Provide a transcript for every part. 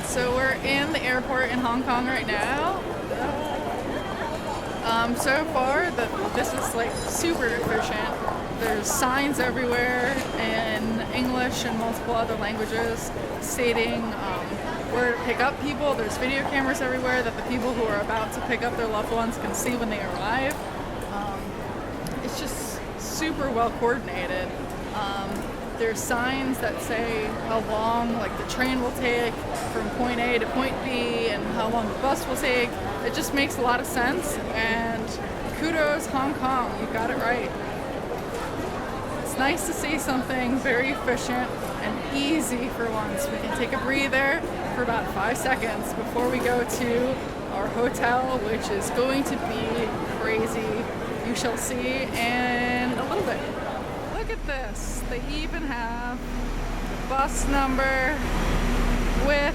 So we're in the airport in Hong Kong right now. So far, this is like super efficient. There's signs everywhere in English and multiple other languages stating where to pick up people. There's video cameras everywhere that the people who are about to pick up their loved ones can see when they arrive. It's just super well coordinated. There's signs that say how long like the train will take from point A to point B and how long the bus will take. It just makes a lot of sense, and kudos Hong Kong, you got it right. It's nice to see something very efficient and easy for once. We can take a breather for about 5 seconds before we go to our hotel, which is going to be crazy. You shall see in a little bit. Look at this. They even have bus number with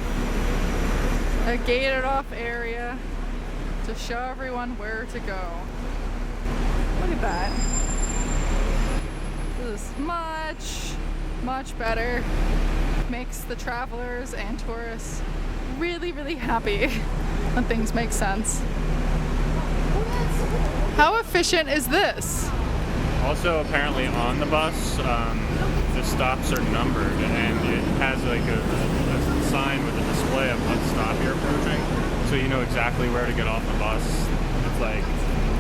a gated off area to show everyone where to go. Look at that. This is much, much better. Makes the travelers and tourists really, really happy when things make sense. How efficient is this? Also, apparently on the bus, the stops are numbered, and it has like a sign with a display of what stop you're approaching, so you know exactly where to get off the bus. It's like,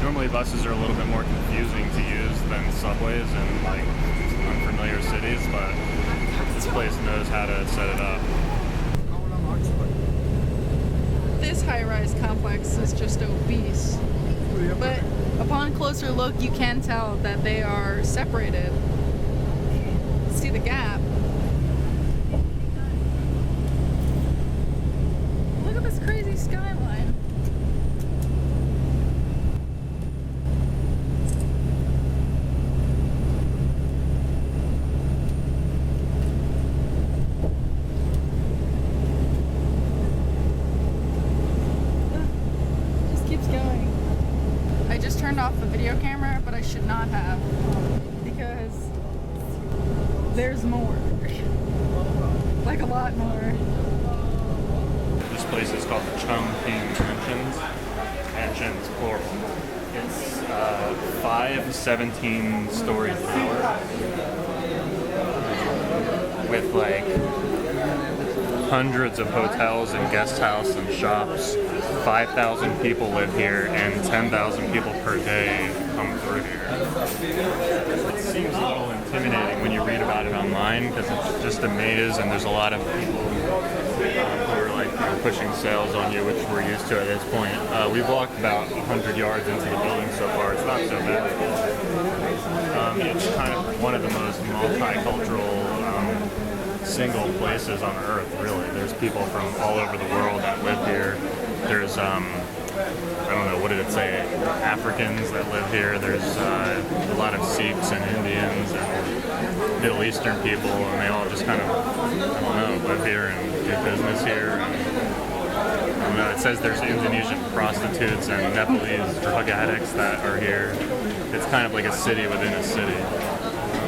normally buses are a little bit more confusing to use than subways in like unfamiliar cities, but this place knows how to set it up. This high-rise complex is just obese, but upon closer look you can tell that they are separated. See the gap? Look at this crazy skyline. Just keeps going. I just turned off the video camera, but I should not have, because there's more. Like a lot more. This place is called the Chongqing Mansions. Mansions, plural. It's 5 17-story tower with like hundreds of hotels and guest house and shops. 5,000 people live here, and 10,000 people per day come through here. It seems a little intimidating when you read about it online, because it's just a maze, and there's a lot of people who are like pushing sales on you, which we're used to at this point. We've walked about 100 yards into the building so far. It's not so bad. It's kind of one of the most multicultural single places on earth, really. There's people from all over the world that live here. There's, I don't know, what did it say? Africans that live here. There's a lot of Sikhs and Indians and Middle Eastern people, and they all just kind of, I don't know, live here and do business here. And, I don't know, it says there's Indonesian prostitutes and Nepalese drug addicts that are here. It's kind of like a city within a city.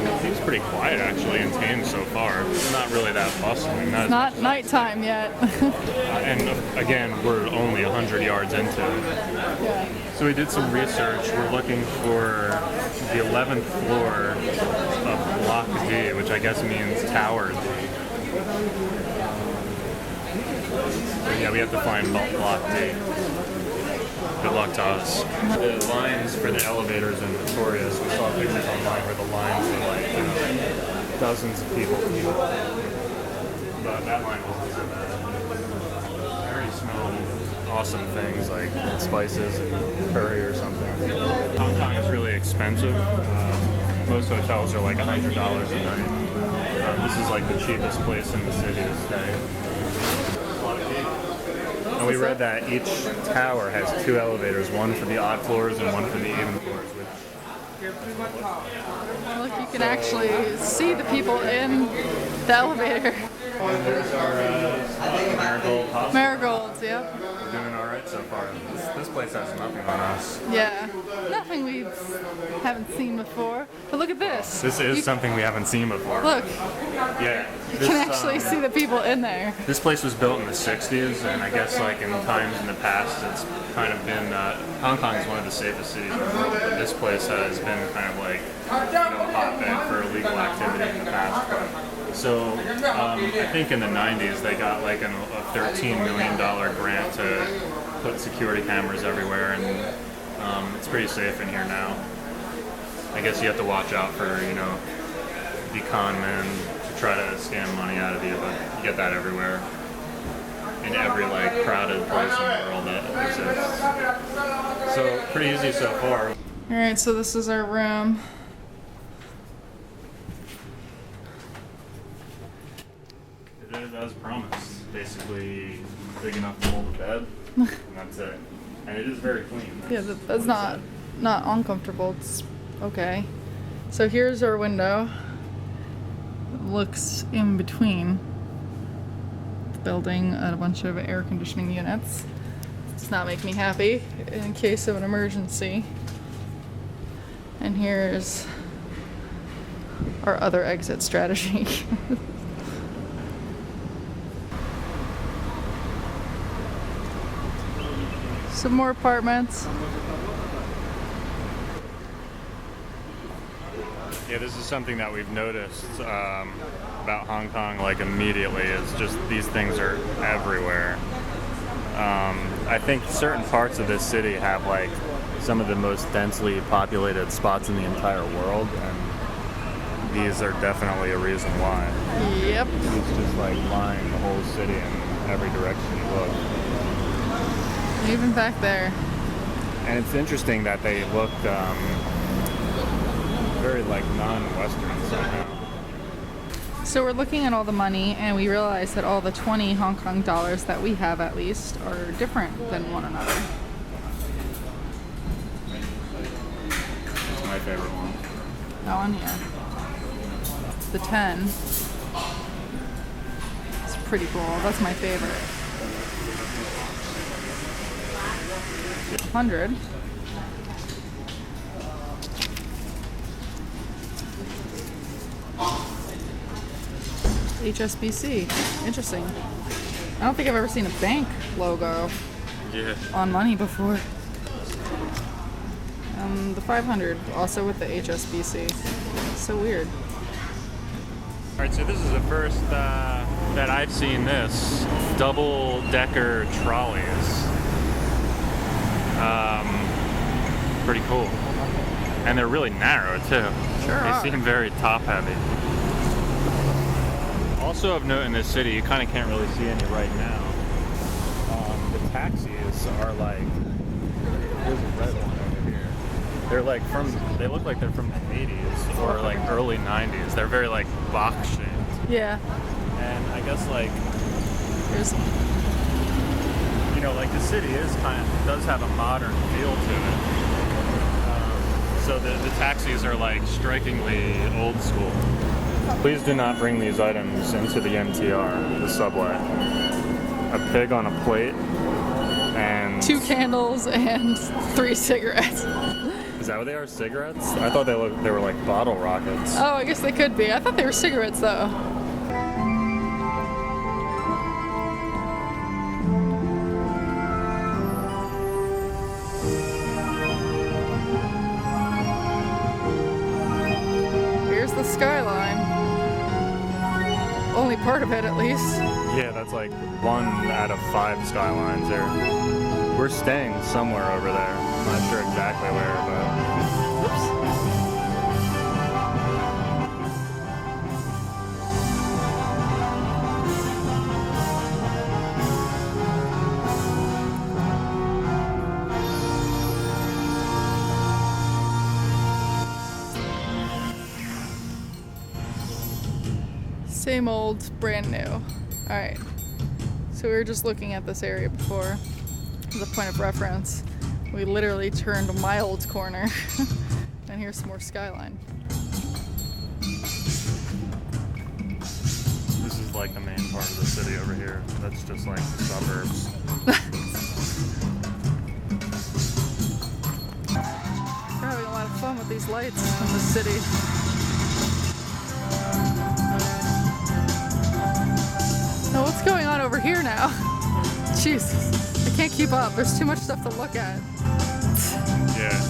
It seems pretty quiet, actually, and tame so far. It's not really that bustling. It's not nighttime yet. And again, we're only 100 yards into it. Yeah. So we did some research. We're looking for the 11th floor of Block D, which I guess means Tower D. So yeah, we have to find Block D. Good luck to us. The lines for the elevators in Notorious, we saw pictures online where the lines were like, dozens of people. But that line wasn't so bad. I already smelled awesome things like spices and curry or something. Hong Kong is really expensive. Most hotels are like $100 a night. This is like the cheapest place in the city to stay. And we read that each tower has 2 elevators, one for the odd floors and one for the even floors. Look, you can actually see the people in the elevator. There's our Marigold Hospital. Marigolds, yep. We're doing all right so far. This place has nothing on us. Yeah, nothing we haven't seen before. But look at this. This is something we haven't seen before. Look, Yeah. you can actually see the people in there. This place was built in the 60s, and I guess like in times in the past, it's kind of been, Hong Kong is one of the safest cities in the world, but this place has been kind of like, a hotbed for illegal activity in the past. So I think in the 90s, they got like a $13 million grant to put security cameras everywhere, and it's pretty safe in here now. I guess you have to watch out for, the con men to try to scam money out of you, but you get that everywhere. In every like crowded place in the world that exists. So pretty easy so far. Alright, so this is our room. It is as promised. Basically big enough to hold a bed, and that's it. And it is very clean. Yeah, that's not uncomfortable. It's okay. So here's our window. It looks in between the building and a bunch of air conditioning units. It does not make me happy in case of an emergency. And here's our other exit strategy. Some more apartments. Yeah, this is something that we've noticed about Hong Kong, like immediately, is just these things are everywhere. I think certain parts of this city have like some of the most densely populated spots in the entire world, and these are definitely a reason why. Yep. It's just like lined the whole city in every direction you look. Even back there. And it's interesting that they look very like non-Western somehow. So we're looking at all the money, and we realize that all the 20 Hong Kong dollars that we have, at least, are different than one another. That's my favorite one. That one, yeah. The 10. It's pretty cool. That's my favorite. 100. HSBC. Interesting. I don't think I've ever seen a bank logo on money before. The 500, also with the HSBC. So weird. Alright, so this is the first that I've seen this. Double-decker trolleys. Pretty cool. And they're really narrow, too. Sure They are. seem very top-heavy. Also of note in this city, you kind of can't really see any right now. The taxis are like, there's a red one over here. They're like they look like they're from the 80s or like early 90s. They're very like box shaped. Yeah. And I guess like, There's like the city does have a modern feel to it. So the taxis are like strikingly old school. Please do not bring these items into the MTR, the subway. A pig on a plate and 2 candles and 3 cigarettes. Is that what they are? Cigarettes? I thought they were like bottle rockets. Oh, I guess they could be. I thought they were cigarettes, though. Here's the skyline. Only part of it, at least. Yeah, that's like 1 out of 5 skylines there. We're staying somewhere over there. I'm not sure exactly where, but... Same old, brand new. Alright. So we were just looking at this area before. As a point of reference. We literally turned a mild corner. And here's some more skyline. This is like the main part of the city over here. That's just like the suburbs. We're having a lot of fun with these lights in the city. Now what's going on over here now? Jesus, I can't keep up. There's too much stuff to look at. Yeah,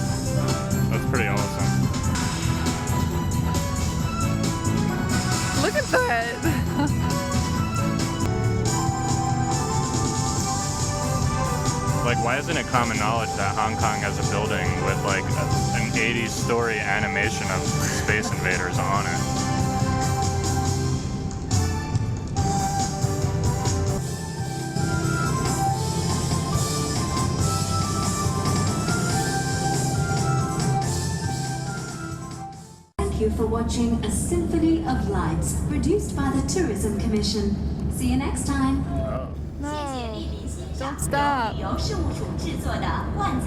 that's pretty awesome. Look at that! Like, why isn't it common knowledge that Hong Kong has a building with like an 80-story animation of Space Invaders on it? Thank you for watching A Symphony of Lights, produced by the Tourism Commission. See you next time. No, don't stop.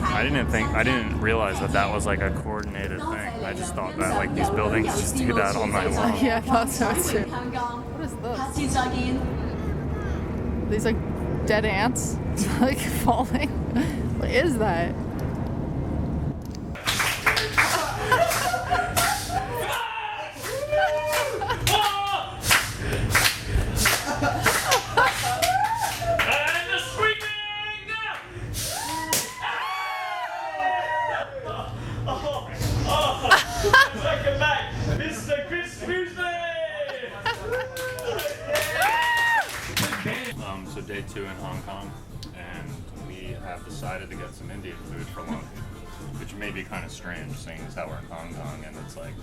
I didn't realize that was like a coordinated thing. I just thought that like these buildings just do that all night long. Yeah, I thought so too. What is this? These like dead ants like falling. What is that? Welcome back, Mr. Kristen. So day 2 in Hong Kong, and we have decided to get some Indian food for lunch, which may be kind of strange, seeing as how we're in Hong Kong and it's like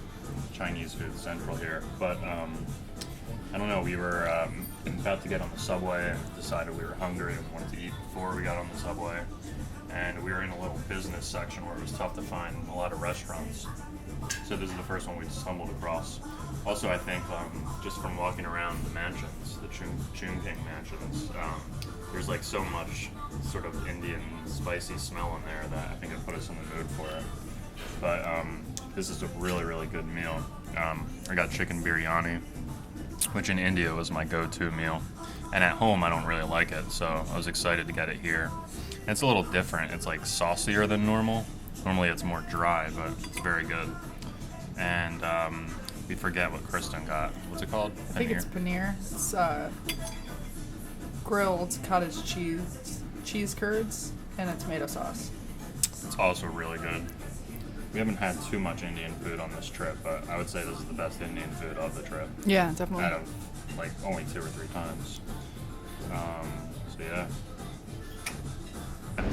Chinese food central here. But I don't know. We were about to get on the subway and decided we were hungry and wanted to eat before we got on the subway. And we were in a little business section where it was tough to find a lot of restaurants. So this is the first one we stumbled across. Also, I think just from walking around the mansions, the Chung King mansions, there's like so much sort of Indian spicy smell in there that I think it put us in the mood for it. But this is a really, really good meal. I got chicken biryani, which in India was my go-to meal. And at home, I don't really like it, so I was excited to get it here. And it's a little different. It's like saucier than normal. Normally it's more dry, but it's very good. And we forget what Kristen got. What's it called? I think it's paneer. It's grilled cottage cheese curds, and a tomato sauce. It's also really good. We haven't had too much Indian food on this trip, but I would say this is the best Indian food of the trip. Yeah, definitely. Out of like only 2 or 3 times. So yeah.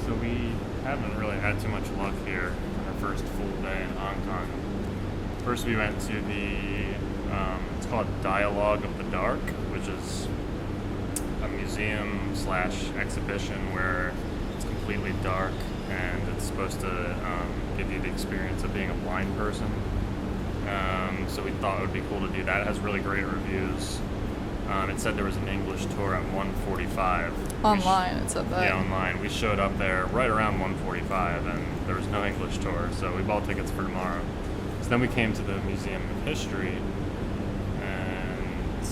So we haven't really had too much luck here on our first full day in Hong Kong. First we went to the, it's called Dialogue of the Dark, which is a museum / exhibition where it's completely dark and it's supposed to give you the experience of being a blind person. So we thought it would be cool to do that. It has really great reviews. It said there was an English tour at 1:45. Online, it said that. Yeah, online. We showed up there right around 1:45 and there was no English tour, so we bought tickets for tomorrow. So then we came to the Museum of History, and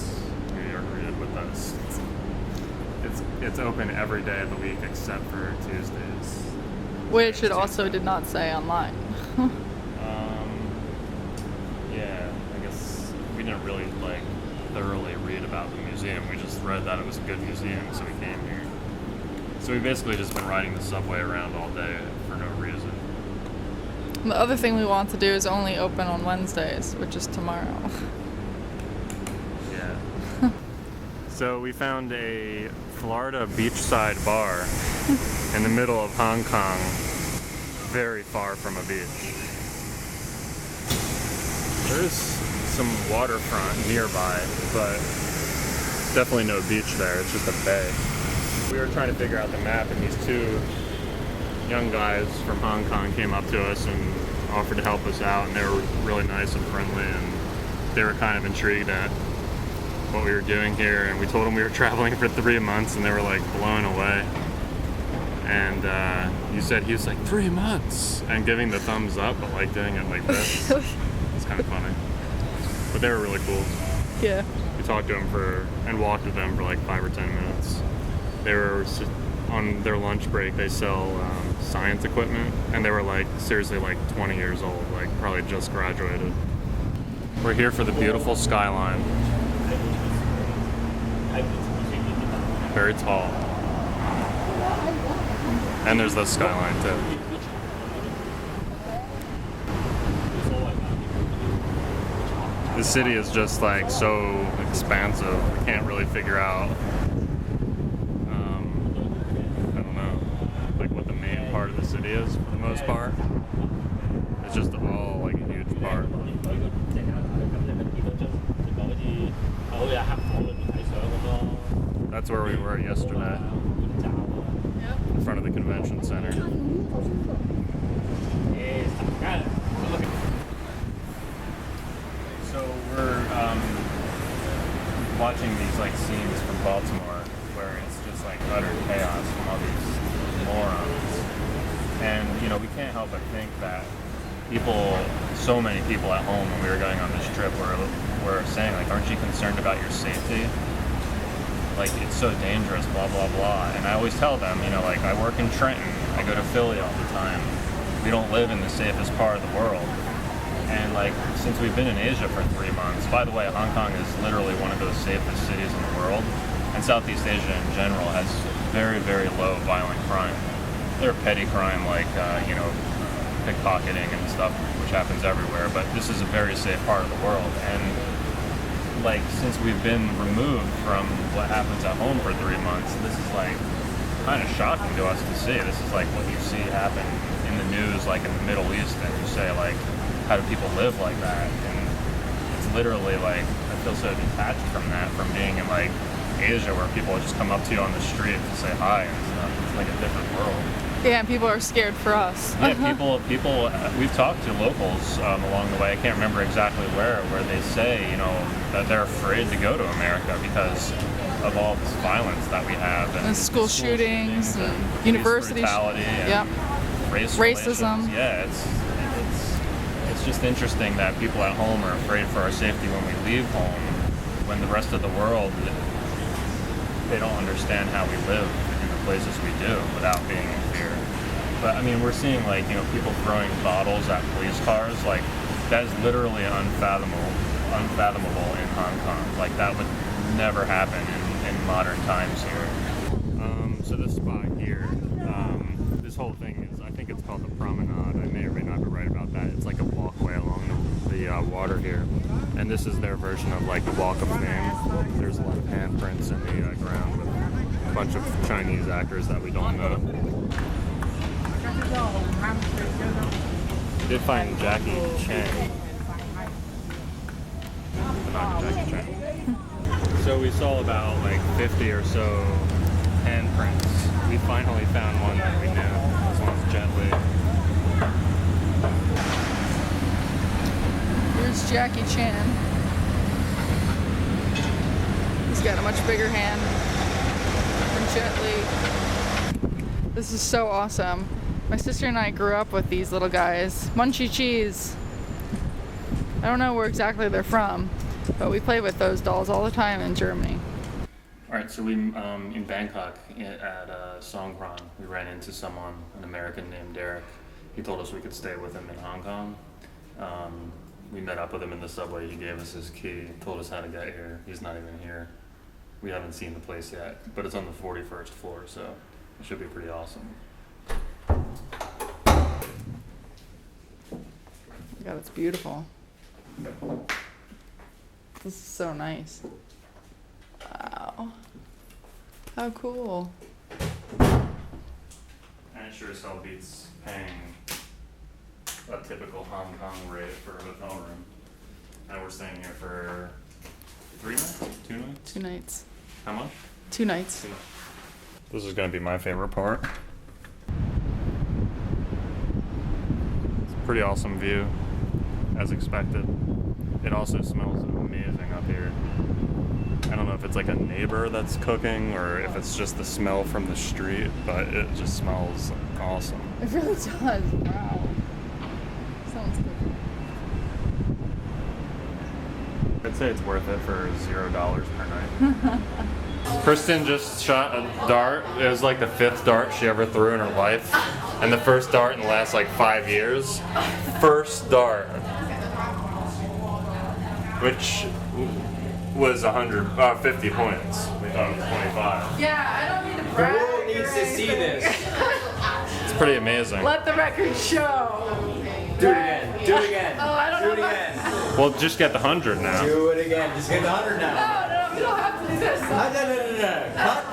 we agreed with us. It's open every day of the week except for Tuesdays. Which it also did not say online. Yeah, I guess we didn't really thoroughly read about the museum. We just read that it was a good museum, so we came here. So we basically just been riding the subway around all day for no reason. The other thing we want to do is only open on Wednesdays, which is tomorrow. Yeah. So we found a Florida beachside bar in the middle of Hong Kong, very far from a beach. There's some waterfront nearby, but definitely no beach there. It's just a bay. We were trying to figure out the map, and these 2 young guys from Hong Kong came up to us and offered to help us out, and they were really nice and friendly, and they were kind of intrigued at what we were doing here, and we told them we were traveling for 3 months, and they were like blown away. And you said he was like 3 months and giving the thumbs up, but like doing it like this. It's kind of funny, but they were really cool. Yeah. We talked to them and walked with them for like 5 or 10 minutes. They were on their lunch break. They sell science equipment, and they were like seriously like 20 years old, like probably just graduated. We're here for the beautiful skyline. Very tall. And there's the skyline too. The city is just like so expansive. We can't really figure out, I don't know, like what the main part of the city is for the most part. It's just all like a huge part. That's where we were yesterday, in front of the convention center. So we're watching these like scenes from Baltimore where it's just like utter chaos from all these morons. And you know, we can't help but think that so many people at home when we were going on this trip were saying like, aren't you concerned about your safety? Like, it's so dangerous, blah, blah, blah. And I always tell them, you know, like, I work in Trenton, I go to Philly all the time. We don't live in the safest part of the world. And like, since we've been in Asia for 3 months, by the way, Hong Kong is literally one of those safest cities in the world. And Southeast Asia in general has very, very low violent crime. There are petty crime like, you know, pickpocketing and stuff, which happens everywhere. But this is a very safe part of the world. And like, since we've been removed from what happens at home for 3 months, this is like kind of shocking to us to see. This is like what you see happen in the news, like in the Middle East, and you say like, how do people live like that? And it's literally like, I feel so detached from that, from being in like Asia where people just come up to you on the street to say hi and stuff. It's like a different world. Yeah, and people are scared for us. Yeah, people. We've talked to locals along the way. I can't remember exactly where they say, you know, that they're afraid to go to America because of all this violence that we have and school shootings and university brutality and racism. Racism. Yeah, it's just interesting that people at home are afraid for our safety when we leave home, when the rest of the world, they don't understand how we live in the places we do without being in fear. But I mean, we're seeing like, you know, people throwing bottles at police cars. Like, that is literally unfathomable in Hong Kong. Like, that would never happen in modern times here. So this spot here, this whole thing is, I think it's called the Promenade. I may or may not be right about that. It's like a walkway along the water here. And this is their version of like the Walk of Fame. There's a lot of handprints in the ground with a bunch of Chinese actors that we don't know. Did find Jackie Chan. But not Jackie Chan. So we saw about like 50 or so handprints. We finally found one that we knew. This one's Jet Li. Here's Jackie Chan. He's got a much bigger hand than Jet Li. This is so awesome. My sister and I grew up with these little guys. Munchie Cheese. I don't know where exactly they're from, but we play with those dolls all the time in Germany. Alright, so we, in Bangkok at Songkran, we ran into someone, an American named Derek. He told us we could stay with him in Hong Kong. We met up with him in the subway. He gave us his key, told us how to get here. He's not even here. We haven't seen the place yet, but it's on the 41st floor, so it should be pretty awesome. God, it's beautiful. This is so nice. Wow. How cool. And it sure as hell beats paying a typical Hong Kong rate for a hotel room. And we're staying here for 3 nights? 2 nights? 2 nights. How much? 2 nights. 2 nights. This is going to be my favorite part. It's a pretty awesome view, as expected. It also smells amazing up here. I don't know if it's like a neighbor that's cooking or if it's just the smell from the street, but it just smells awesome. It really does. Wow. Sounds good. I'd say it's worth it for $0 per night. Kristen just shot a dart. It was like the 5th dart she ever threw in her life, and the first dart in the last like 5 years. First dart, which was 50 points. We thought it was 25. Yeah, I don't need to The brag. world needs to see this. It's pretty amazing. Let the record show. Do it again. Do it again. Oh, I don't Do it know. again. Well, just get the 100 now. Do it again. Just get the 100 now. No, we don't have to do this. No. Cut.